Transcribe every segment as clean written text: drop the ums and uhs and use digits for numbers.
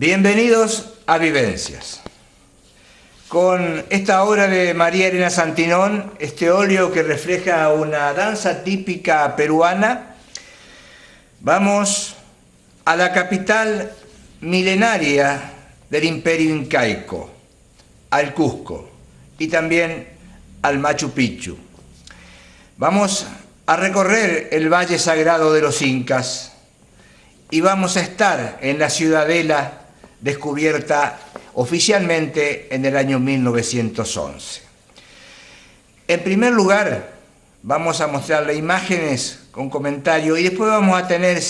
Bienvenidos a Vivencias. Con esta obra de María Elena Santinón, este óleo que refleja una danza típica peruana, vamos a la capital milenaria del Imperio Incaico, al Cusco y también al Machu Picchu. Vamos a recorrer el Valle Sagrado de los Incas y vamos a estar en la ciudadela descubierta oficialmente en el año 1911. En primer lugar, vamos a mostrarle imágenes con comentario y después vamos a tener,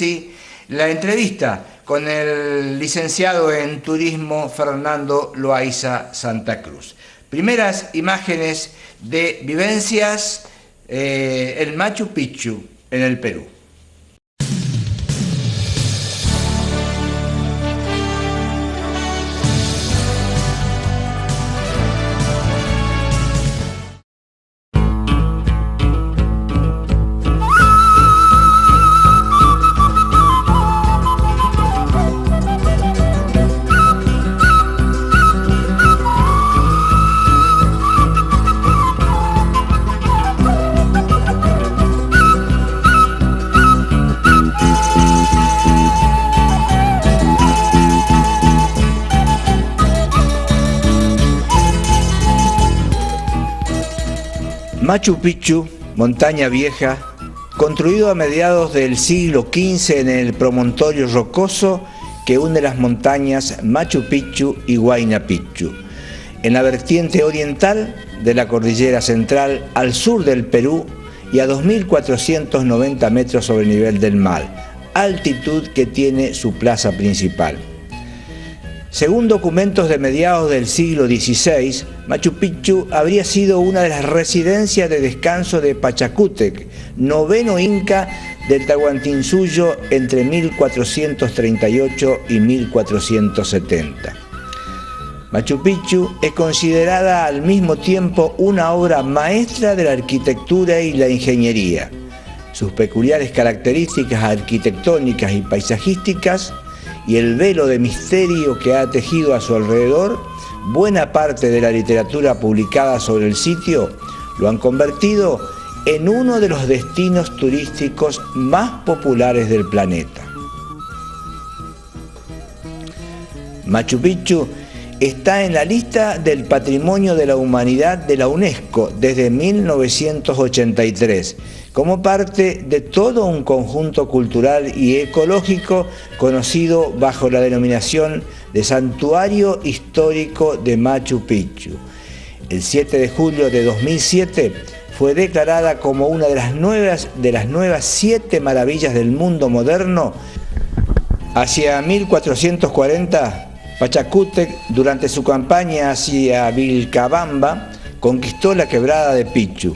la entrevista con el licenciado en turismo Fernando Loaiza Santa Cruz. Primeras imágenes de Vivencias, el Machu Picchu en el Perú. Machu Picchu, montaña vieja, construido a mediados del siglo XV en el promontorio rocoso que une las montañas Machu Picchu y Huayna Picchu, en la vertiente oriental de la cordillera central al sur del Perú y a 2.490 metros sobre el nivel del mar, altitud que tiene su plaza principal. Según documentos de mediados del siglo XVI, Machu Picchu habría sido una de las residencias de descanso de Pachacútec, noveno inca del Tahuantinsuyo entre 1438 y 1470. Machu Picchu es considerada al mismo tiempo una obra maestra de la arquitectura y la ingeniería. Sus peculiares características arquitectónicas y paisajísticas y el velo de misterio que ha tejido a su alrededor, buena parte de la literatura publicada sobre el sitio lo han convertido en uno de los destinos turísticos más populares del planeta. Machu Picchu está en la lista del Patrimonio de la Humanidad de la UNESCO desde 1983, como parte de todo un conjunto cultural y ecológico conocido bajo la denominación de Santuario Histórico de Machu Picchu. El 7 de julio de 2007 fue declarada como una de las nuevas 7 maravillas del mundo moderno. Hacia 1440, Pachacútec, durante su campaña hacia Vilcabamba, conquistó la quebrada de Picchu.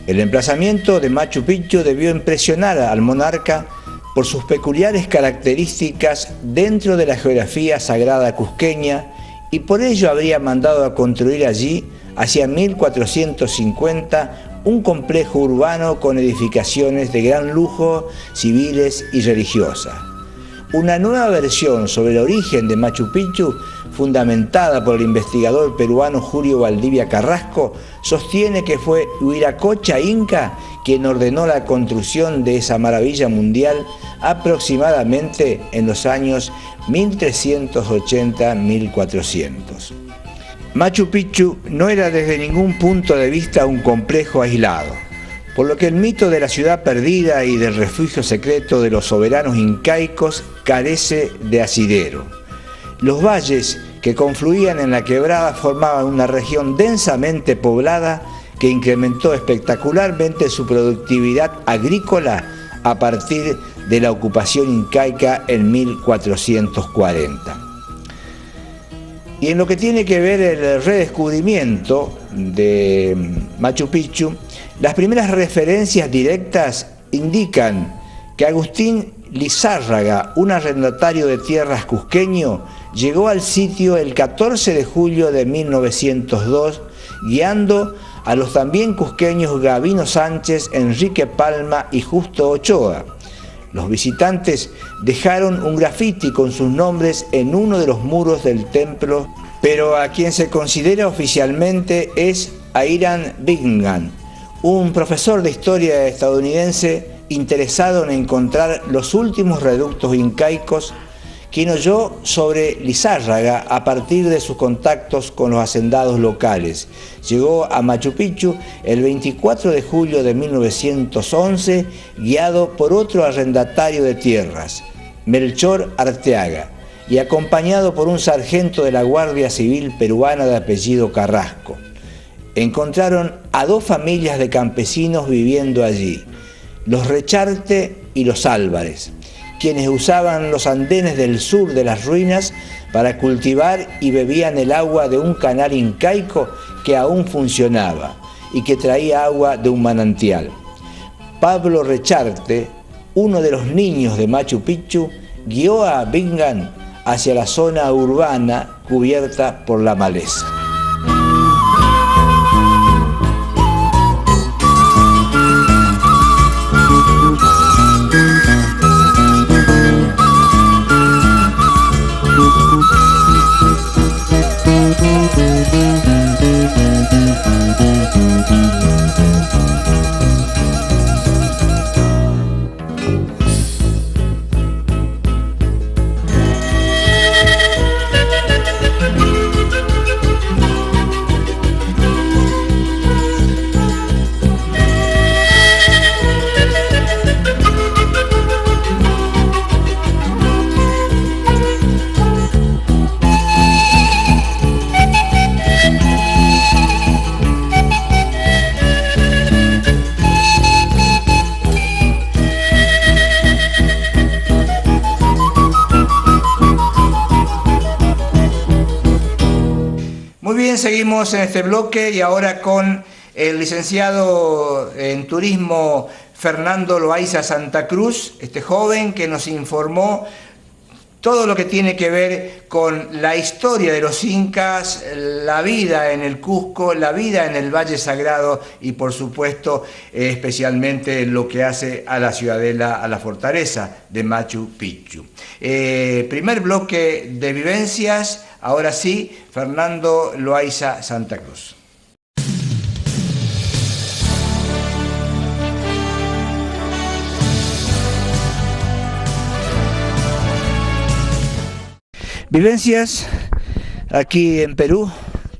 El emplazamiento de Machu Picchu debió impresionar al monarca por sus peculiares características dentro de la geografía sagrada cusqueña y por ello habría mandado a construir allí, hacia 1450, un complejo urbano con edificaciones de gran lujo, civiles y religiosas. Una nueva versión sobre el origen de Machu Picchu, fundamentada por el investigador peruano Julio Valdivia Carrasco, sostiene que fue Huiracocha Inca quien ordenó la construcción de esa maravilla mundial aproximadamente en los años 1380-1400. Machu Picchu no era desde ningún punto de vista un complejo aislado, por lo que el mito de la ciudad perdida y del refugio secreto de los soberanos incaicos carece de asidero. Los valles que confluían en la quebrada formaban una región densamente poblada que incrementó espectacularmente su productividad agrícola a partir de la ocupación incaica en 1440. Y en lo que tiene que ver el redescubrimiento de Machu Picchu, las primeras referencias directas indican que Agustín Lizárraga, un arrendatario de tierras cusqueño, llegó al sitio el 14 de julio de 1902, guiando a los también cusqueños Gabino Sánchez, Enrique Palma y Justo Ochoa. Los visitantes dejaron un grafiti con sus nombres en uno de los muros del templo, pero a quien se considera oficialmente es Hiram Bingham, un profesor de historia estadounidense interesado en encontrar los últimos reductos incaicos, quien oyó sobre Lizárraga a partir de sus contactos con los hacendados locales. Llegó a Machu Picchu el 24 de julio de 1911, guiado por otro arrendatario de tierras, Melchor Arteaga, y acompañado por un sargento de la Guardia Civil peruana de apellido Carrasco. Encontraron a dos familias de campesinos viviendo allí, los Recharte y los Álvarez, quienes usaban los andenes del sur de las ruinas para cultivar y bebían el agua de un canal incaico que aún funcionaba y que traía agua de un manantial. Pablo Recharte, uno de los niños de Machu Picchu, guió a Bingham hacia la zona urbana cubierta por la maleza. Muy bien, seguimos en este bloque y ahora con el licenciado en turismo Fernando Loaiza Santa Cruz, este joven que nos informó todo lo que tiene que ver con la historia de los incas, la vida en el Cusco, la vida en el Valle Sagrado y por supuesto especialmente lo que hace a la ciudadela, a la fortaleza de Machu Picchu. Primer bloque de vivencias, ahora sí, Fernando Loaiza Santa Cruz. Vivencias aquí en Perú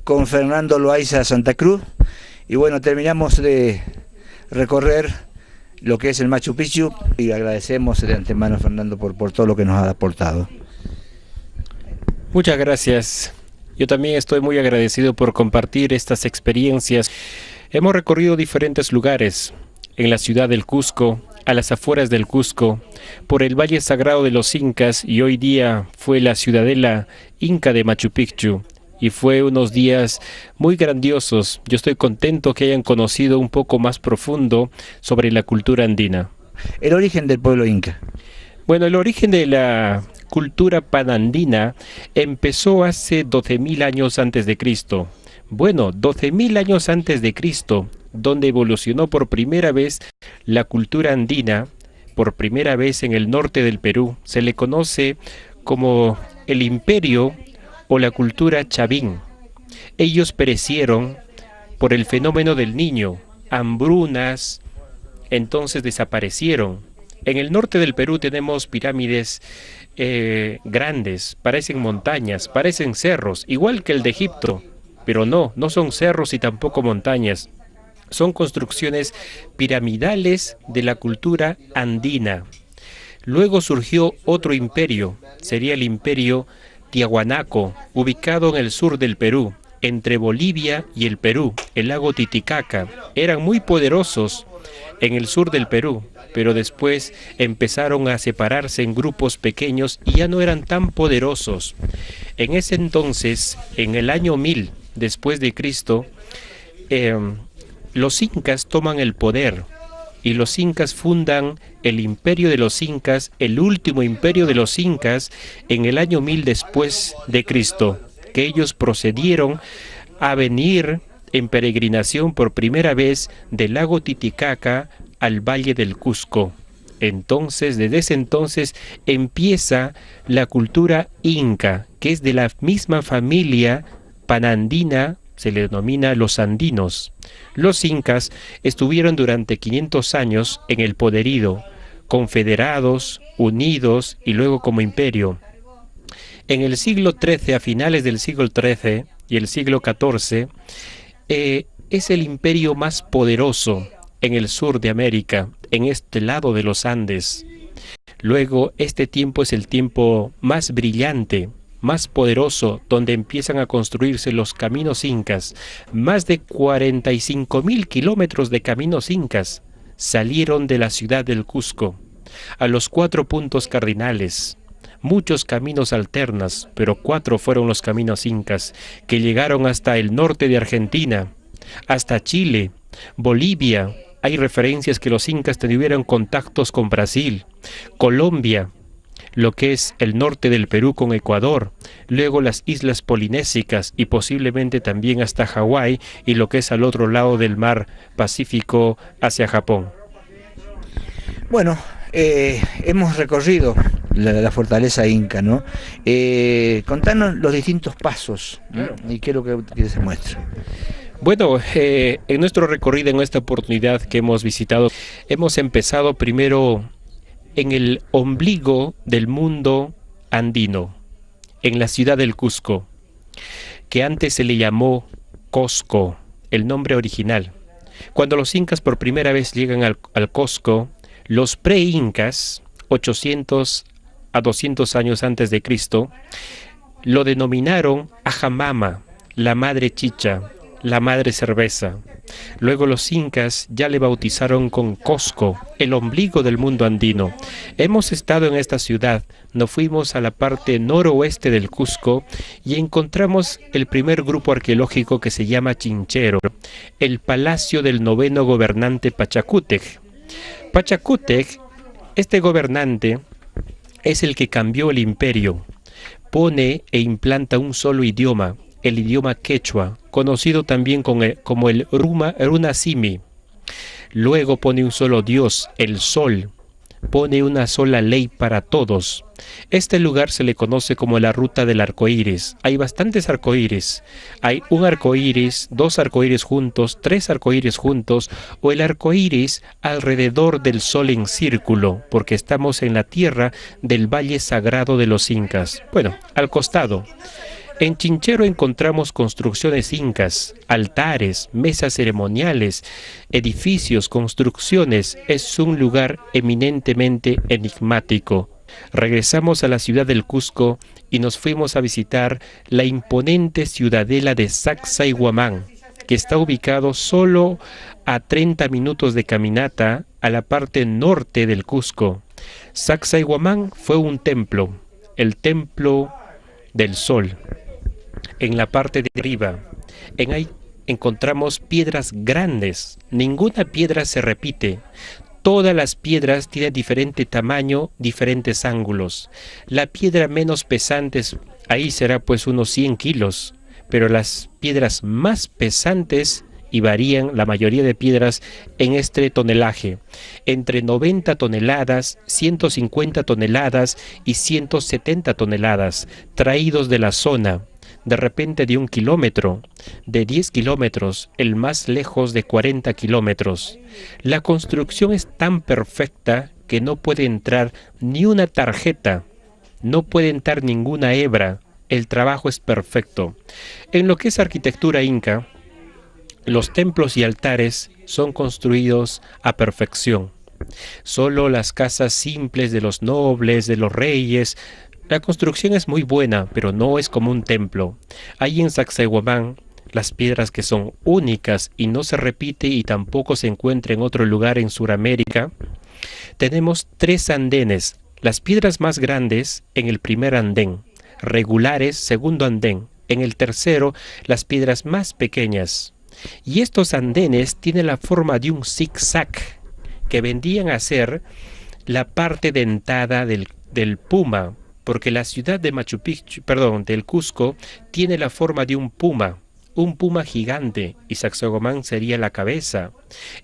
con Fernando Loaiza Santa Cruz y bueno, terminamos de recorrer lo que es el Machu Picchu y agradecemos de antemano, Fernando, por todo lo que nos ha aportado. Muchas gracias. Yo también estoy muy agradecido por compartir estas experiencias. Hemos recorrido diferentes lugares en la ciudad del Cusco, a las afueras del Cusco, por el Valle Sagrado de los Incas y hoy día fue la ciudadela Inca de Machu Picchu y fue unos días muy grandiosos. Yo estoy contento que hayan conocido un poco más profundo sobre la cultura andina. El origen del pueblo inca. Bueno, el origen de la cultura panandina empezó hace 12.000 años antes de Cristo. Bueno, 12.000 años antes de Cristo, donde evolucionó por primera vez la cultura andina, por primera vez en el norte del Perú. Se le conoce como el imperio o la cultura chavín. Ellos perecieron por el fenómeno del Niño, hambrunas, entonces desaparecieron. En el norte del Perú tenemos pirámides grandes, parecen montañas, parecen cerros, igual que el de Egipto, pero no son cerros y tampoco montañas. Son construcciones piramidales de la cultura andina. Luego surgió otro imperio, sería el imperio Tiahuanaco, ubicado en el sur del Perú, entre Bolivia y el Perú, el lago Titicaca. Eran muy poderosos en el sur del Perú, pero después empezaron a separarse en grupos pequeños y ya no eran tan poderosos. En ese entonces, en el año 1000 después de Cristo, los incas toman el poder y los incas fundan el imperio de los incas, el último imperio de los incas, en el año 1000 después de Cristo, que ellos procedieron a venir en peregrinación por primera vez del lago Titicaca al Valle del Cusco. Entonces, desde ese entonces empieza la cultura inca, que es de la misma familia panandina, se le denomina los andinos. Los incas estuvieron durante 500 años en el poderío, confederados, unidos y luego como imperio. En el siglo XIII, a finales del siglo XIII y el siglo XIV, es el imperio más poderoso en el sur de América, en este lado de los Andes. Luego, este tiempo es el tiempo más brillante, más poderoso, donde empiezan a construirse los caminos incas. Más de 45.000 kilómetros de caminos incas salieron de la ciudad del Cusco a los 4 puntos cardinales. Muchos caminos alternas, pero 4 fueron los caminos incas, que llegaron hasta el norte de Argentina, hasta Chile, Bolivia. Hay referencias que los incas tuvieron contactos con Brasil, Colombia, lo que es el norte del Perú con Ecuador, luego las islas polinésicas y posiblemente también hasta Hawái y lo que es al otro lado del mar Pacífico hacia Japón. Bueno, hemos recorrido la fortaleza inca, ¿no? Contanos los distintos pasos, ¿no? Y qué es lo que se muestra. Bueno, en nuestro recorrido, en esta oportunidad que hemos visitado, hemos empezado primero en el ombligo del mundo andino, en la ciudad del Cusco, que antes se le llamó Cosco, el nombre original. Cuando los incas por primera vez llegan al Cosco, los pre-incas, 800 a 200 años antes de Cristo, lo denominaron Ajamama, la madre chicha, la madre cerveza. Luego los incas ya le bautizaron con Cosco, el ombligo del mundo andino. Hemos estado en esta ciudad, nos fuimos a la parte noroeste del Cusco y encontramos el primer grupo arqueológico que se llama Chinchero, el palacio del noveno gobernante Pachacútec. Pachacútec, este gobernante, es el que cambió el imperio, pone e implanta un solo idioma, el idioma quechua, conocido también como el runasimi. Luego pone un solo dios, el sol, pone una sola ley para todos. Este lugar se le conoce como la ruta del arcoíris. Hay bastantes arcoíris. Hay un arcoíris, 2 arcoíris juntos, 3 arcoíris juntos, o el arcoíris alrededor del sol en círculo, porque estamos en la tierra del valle sagrado de los incas. Bueno, al costado. En Chinchero encontramos construcciones incas, altares, mesas ceremoniales, edificios, construcciones. Es un lugar eminentemente enigmático. Regresamos a la ciudad del Cusco y nos fuimos a visitar la imponente ciudadela de Sacsayhuamán, que está ubicado solo a 30 minutos de caminata a la parte norte del Cusco. Sacsayhuamán fue un templo, el templo del sol. En la parte de arriba, en ahí encontramos piedras grandes. Ninguna piedra se repite. Todas las piedras tienen diferente tamaño, diferentes ángulos. La piedra menos pesante, ahí será pues unos 100 kilos. Pero las piedras más pesantes, y varían la mayoría de piedras en este tonelaje, entre 90 toneladas, 150 toneladas y 170 toneladas, traídos de la zona. De repente de 1 kilómetro, de 10 kilómetros, el más lejos de 40 kilómetros. La construcción es tan perfecta que no puede entrar ni una tarjeta, no puede entrar ninguna hebra. El trabajo es perfecto. En lo que es arquitectura inca, los templos y altares son construidos a perfección. Solo las casas simples de los nobles, de los reyes. La construcción es muy buena, pero no es como un templo. Hay en Sacsayhuamán las piedras que son únicas y no se repite y tampoco se encuentra en otro lugar en Sudamérica. Tenemos 3 andenes, las piedras más grandes en el primer andén, regulares segundo andén, en el tercero las piedras más pequeñas. Y estos andenes tienen la forma de un zigzag que vendrían a ser la parte dentada del puma, porque la ciudad de del Cusco tiene la forma de un puma, un puma gigante, y Sacsayhuamán sería la cabeza.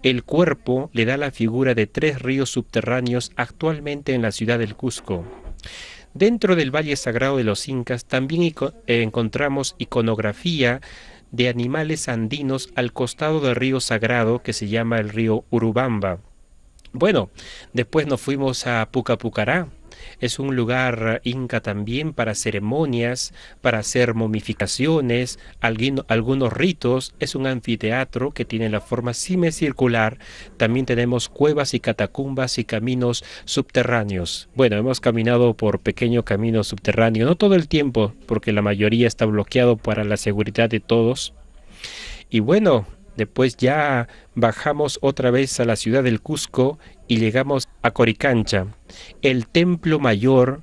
El cuerpo le da la figura de 3 ríos subterráneos actualmente en la ciudad del Cusco. Dentro del Valle Sagrado de los Incas también encontramos iconografía de animales andinos al costado del río sagrado que se llama el río Urubamba. Bueno, después nos fuimos a Pucapucará. Es un lugar inca también para ceremonias, para hacer momificaciones, algunos ritos. Es un anfiteatro que tiene la forma semicircular. También tenemos cuevas y catacumbas y caminos subterráneos. Bueno, hemos caminado por pequeño camino subterráneo, no todo el tiempo, porque la mayoría está bloqueado para la seguridad de todos. Y bueno, después ya bajamos otra vez a la ciudad del Cusco y llegamos a Coricancha, el templo mayor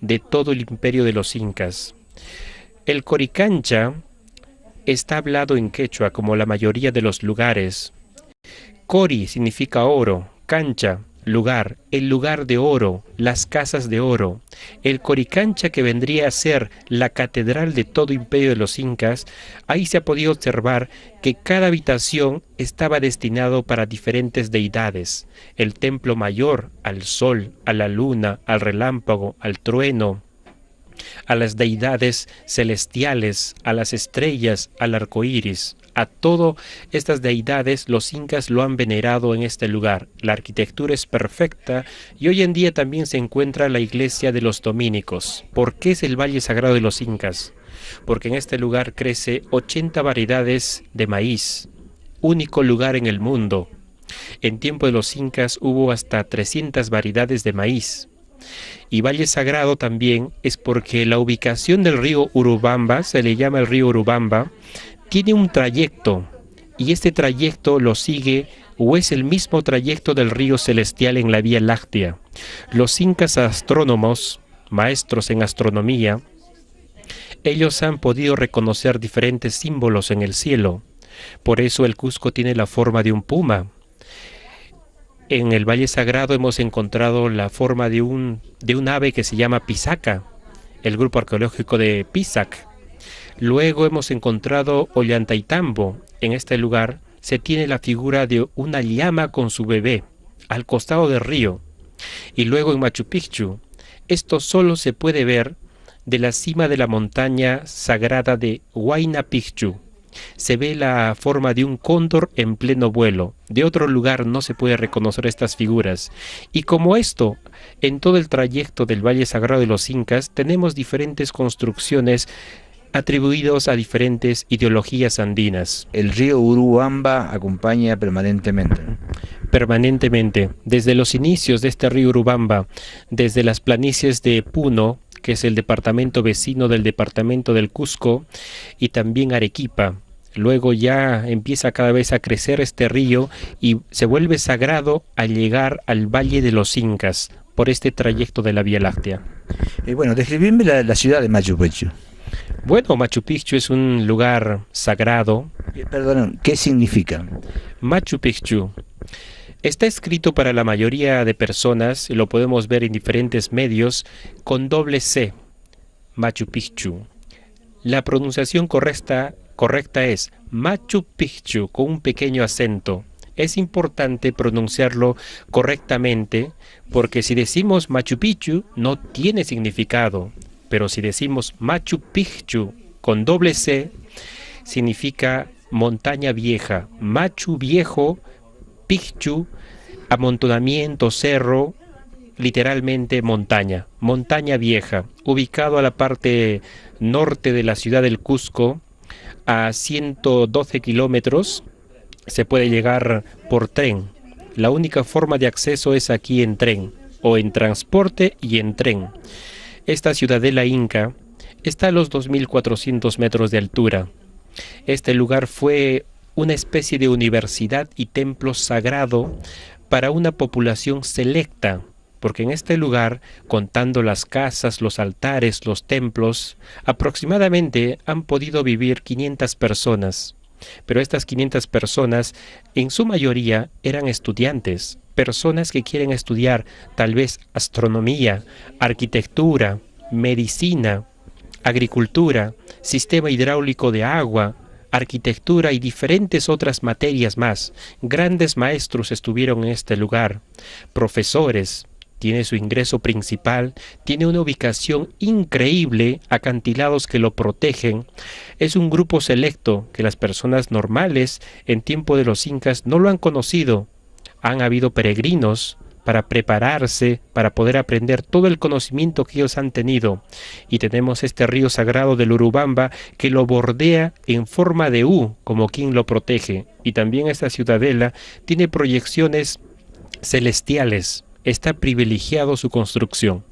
de todo el imperio de los incas. El Coricancha está hablado en quechua como la mayoría de los lugares. Cori significa oro, cancha, lugar, el lugar de oro, las casas de oro. El Coricancha, que vendría a ser la catedral de todo imperio de los incas, ahí se ha podido observar que cada habitación estaba destinado para diferentes deidades. El templo mayor al sol, a la luna, al relámpago, al trueno, a las deidades celestiales, a las estrellas, al arco iris. A todas estas deidades los incas lo han venerado en este lugar. La arquitectura es perfecta y hoy en día también se encuentra la iglesia de los dominicos. ¿Por qué es el Valle Sagrado de los Incas? Porque en este lugar crece 80 variedades de maíz, único lugar en el mundo. En tiempo de los incas hubo hasta 300 variedades de maíz. Y Valle Sagrado también es porque la ubicación del río Urubamba, se le llama el río Urubamba, tiene un trayecto, y este trayecto lo sigue o es el mismo trayecto del río celestial en la Vía Láctea. Los incas astrónomos, maestros en astronomía, ellos han podido reconocer diferentes símbolos en el cielo. Por eso el Cusco tiene la forma de un puma. En el Valle Sagrado hemos encontrado la forma de un ave que se llama Pisaca, el grupo arqueológico de Pisac. Luego hemos encontrado Ollantaytambo. En este lugar se tiene la figura de una llama con su bebé al costado del río. Y luego en Machu Picchu, esto solo se puede ver de la cima de la montaña sagrada de Huayna Picchu. Se ve la forma de un cóndor en pleno vuelo. De otro lugar no se puede reconocer estas figuras. Y como esto, en todo el trayecto del Valle Sagrado de los Incas, tenemos diferentes construcciones atribuidos a diferentes ideologías andinas. El río Urubamba acompaña permanentemente. Permanentemente, desde los inicios de este río Urubamba, desde las planicies de Puno, que es el departamento vecino del departamento del Cusco, y también Arequipa. Luego ya empieza cada vez a crecer este río y se vuelve sagrado al llegar al Valle de los Incas, por este trayecto de la Vía Láctea. Bueno, describime la ciudad de Machu Picchu. Bueno, Machu Picchu es un lugar sagrado. Perdón, ¿qué significa? Machu Picchu está escrito para la mayoría de personas, y lo podemos ver en diferentes medios, con doble C, Machu Picchu. La pronunciación correcta es Machu Picchu, con un pequeño acento. Es importante pronunciarlo correctamente, porque si decimos Machu Picchu, no tiene significado. Pero si decimos Machu Picchu con doble C, significa montaña vieja. Machu viejo, Picchu, amontonamiento, cerro, literalmente montaña. Montaña vieja, ubicado a la parte norte de la ciudad del Cusco, a 112 kilómetros, se puede llegar por tren. La única forma de acceso es aquí en tren, o en transporte y en tren. Esta ciudadela inca está a los 2.400 metros de altura. Este lugar fue una especie de universidad y templo sagrado para una población selecta, porque en este lugar, contando las casas, los altares, los templos, aproximadamente han podido vivir 500 personas. Pero estas 500 personas, en su mayoría, eran estudiantes, personas que quieren estudiar tal vez astronomía, arquitectura, medicina, agricultura, sistema hidráulico de agua, arquitectura y diferentes otras materias más. Grandes maestros estuvieron en este lugar, profesores. Tiene su ingreso principal, tiene una ubicación increíble, acantilados que lo protegen. Es un grupo selecto que las personas normales en tiempo de los incas no lo han conocido. Han habido peregrinos para prepararse, para poder aprender todo el conocimiento que ellos han tenido. Y tenemos este río sagrado del Urubamba que lo bordea en forma de U, como quien lo protege. Y también esta ciudadela tiene proyecciones celestiales. Está privilegiado su construcción.